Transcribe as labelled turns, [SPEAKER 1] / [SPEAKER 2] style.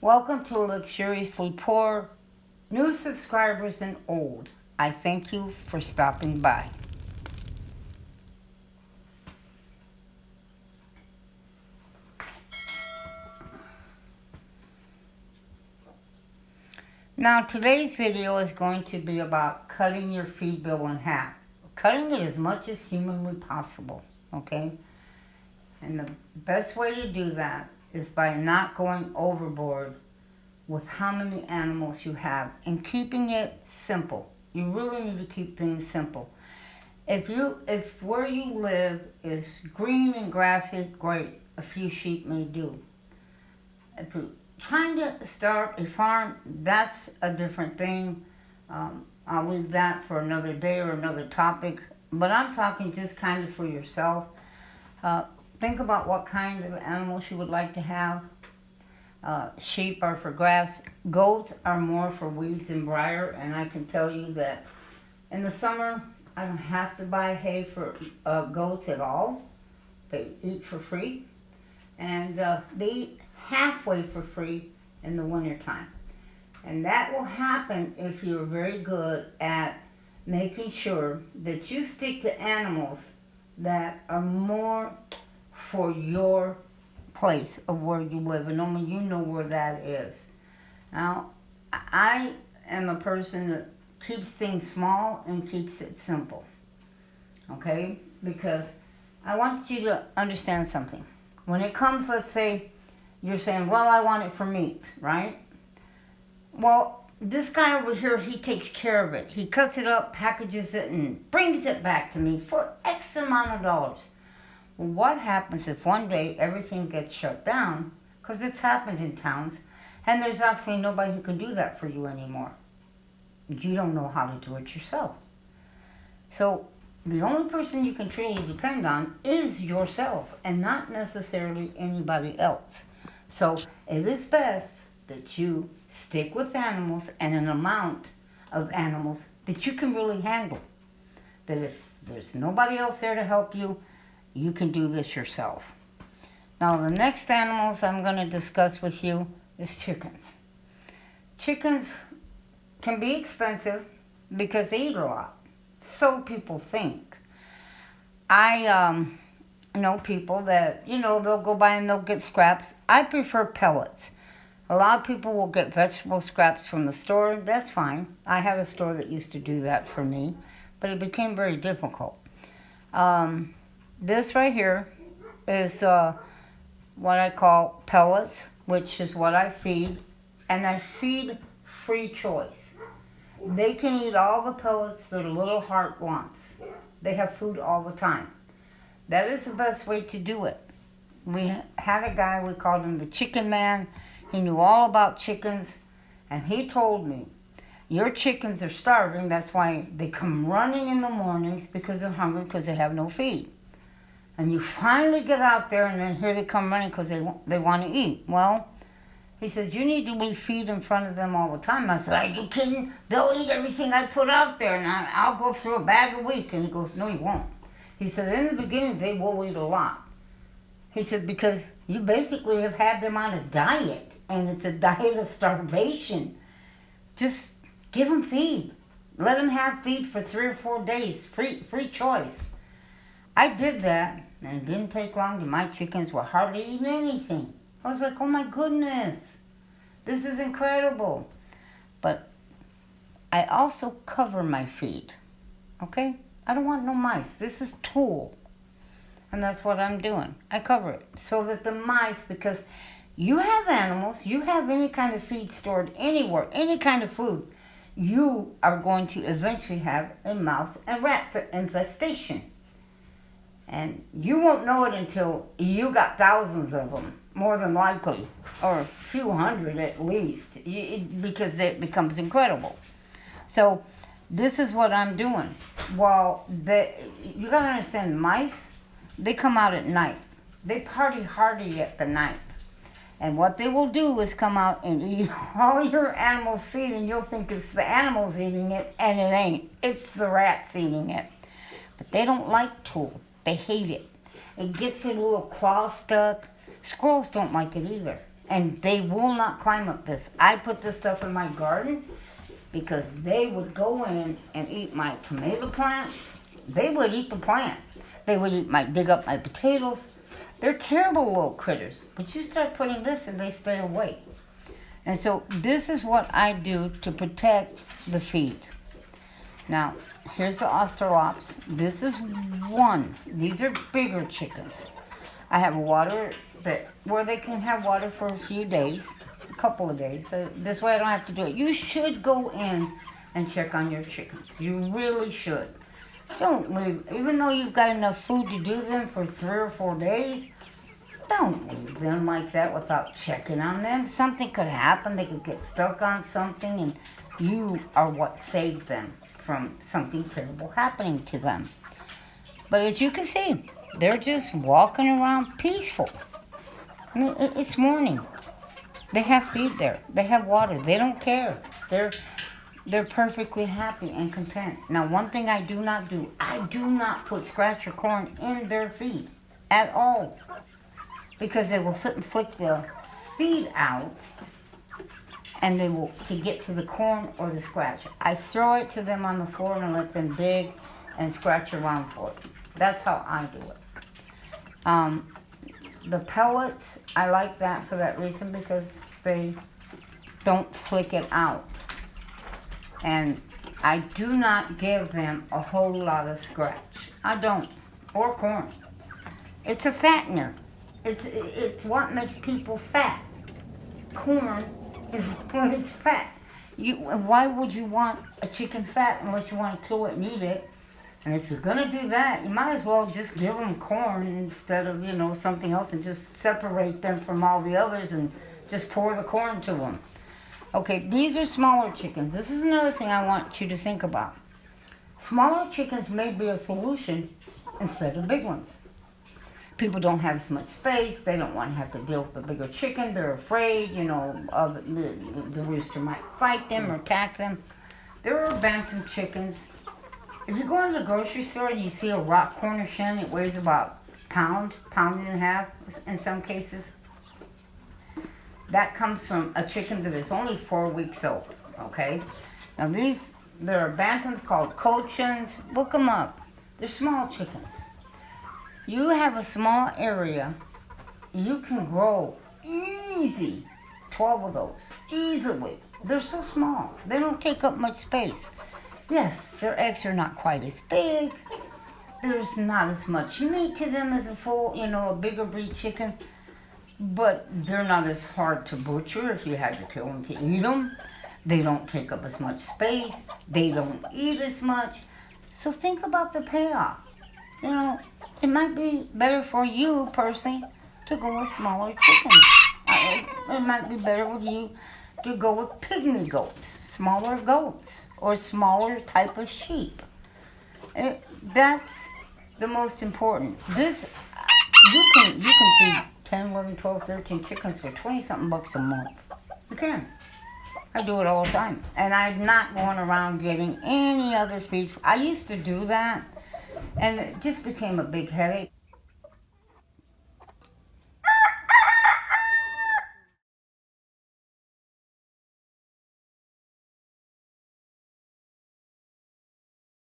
[SPEAKER 1] Welcome to Luxuriously Poor, new subscribers and old. I thank you for stopping by. Now today's video is going to be about cutting your feed bill in half. Cutting it as much as humanly possible, okay? And the best way to do that is by not going overboard with how many animals you have and keeping it simple. You really need to keep things simple. If where you live is green and grassy, great. A few sheep may do. If you're trying to start a farm, that's a different thing. I'll leave that for another day or another topic. But I'm talking just kind of for yourself. Think about what kind of animals you would like to have. Sheep are for grass. Goats are more for weeds and briar. And I can tell you that in the summer, I don't have to buy hay for goats at all. They eat for free. And they eat halfway for free in the wintertime. And that will happen if you're very good at making sure that you stick to animals that are more for your place of where you live, and only you know where that is. Now, I am a person that keeps things small and keeps it simple, okay? Because I want you to understand something. When it comes, let's say, you're saying, well, I want it for meat, right? Well, this guy over here, he takes care of it. He cuts it up, packages it, and brings it back to me for X amount of dollars. Well, what happens if one day everything gets shut down, because it's happened in towns, and there's absolutely nobody who can do that for you anymore? You don't know how to do it yourself. So the only person you can truly depend on is yourself, and not necessarily anybody else. So it is best that you stick with animals and an amount of animals that you can really handle. That if there's nobody else there to help you, you can do this yourself. Now the next animals I'm going to discuss with you is chickens. Chickens can be expensive because they eat a lot. So people think. I know people that, they'll go by and they'll get scraps. I prefer pellets. A lot of people will get vegetable scraps from the store. That's fine. I had a store that used to do that for me, but it became very difficult. This right here is what I call pellets, which is what I feed, and I feed free choice. They can eat all the pellets that a little heart wants. They have food all the time. That is the best way to do it. We had a guy, we called him the Chicken Man. He knew all about chickens, and he told me, your chickens are starving, that's why they come running in the mornings because they're hungry because they have no feed. And you finally get out there, and then here they come running because they want to eat. Well, he said, you need to leave feed in front of them all the time. I said, are you kidding? They'll eat everything I put out there, and I'll go through a bag a week. And he goes, no, you won't. He said, in the beginning, they will eat a lot. He said, because you basically have had them on a diet, and it's a diet of starvation. Just give them feed. Let them have feed for 3 or 4 days, free choice. I did that, and it didn't take long, and my chickens were hardly eating anything. I was like, oh my goodness, this is incredible. But I also cover my feed, okay? I don't want no mice. This is tool. And that's what I'm doing. I cover it so that the mice, because you have animals, you have any kind of feed stored anywhere, any kind of food, you are going to eventually have a mouse and rat infestation. And you won't know it until you got thousands of them, more than likely, or a few hundred at least, because it becomes incredible. So this is what I'm doing. Well, you gotta understand, mice, they come out at night. They party hardy at the night. And what they will do is come out and eat all your animals' feed, and you'll think it's the animals eating it, and it ain't. It's the rats eating it. But they don't like tool. They hate it. It gets their little claw stuck. Squirrels don't like it either. and they will not climb up this. I put this stuff in my garden because they would go in and eat my tomato plants. They would eat the plant. They would dig up my potatoes. They're terrible little critters, but you start putting this and they stay away. And so this is what I do to protect the feed. Now, here's the Australops. This is one. These are bigger chickens. I have water where they can have water for a few days, a couple of days. So this way I don't have to do it. You should go in and check on your chickens. You really should. Don't leave, even though you've got enough food to do them for 3 or 4 days, don't leave them like that without checking on them. Something could happen. They could get stuck on something, and you are what saves them from something terrible happening to them. But as you can see, they're just walking around peaceful. I mean, it's morning. They have feed there. They have water. They don't care. They're perfectly happy and content. Now, one thing I do not do, I do not put scratcher corn in their feed at all. Because they will sit and flick the feed out and they will get to the corn or the scratch. I throw it to them on the floor and I let them dig and scratch around for it. That's how I do it. The pellets, I like that for that reason because they don't flick it out. And I do not give them a whole lot of scratch. I don't. Or corn. It's a fattener. It's what makes people fat. Corn is when it's fat. Why would you want a chicken fat unless you want to kill it and eat it? And if you're gonna do that, you might as well just give them corn instead of something else, and just separate them from all the others and just pour the corn to them. Okay, these are smaller chickens. This is another thing I want you to think about. Smaller chickens may be a solution instead of big ones. People don't have as much space. They don't want to have to deal with a bigger chicken. They're afraid, of the rooster might fight them or attack them. There are bantam chickens. If you go to the grocery store and you see a rock Cornish hen, it weighs about a pound and a half in some cases. That comes from a chicken that is only 4 weeks old, okay? Now there are bantams called Cochins. Look them up. They're small chickens. You have a small area, you can grow easy 12 of those, easily. They're so small. They don't take up much space. Yes, their eggs are not quite as big. There's not as much meat to them as a bigger breed chicken. But they're not as hard to butcher if you had to kill them to eat them. They don't take up as much space. They don't eat as much. So think about the payoff. It might be better for you personally to go with smaller chickens. It might be better with you to go with pygmy goats, smaller goats, or smaller type of sheep. That's the most important. You can feed 10, 11, 12, 13 chickens for 20-something bucks a month. You can. I do it all the time. And I'm not going around getting any other feed. I used to do that, and it just became a big headache.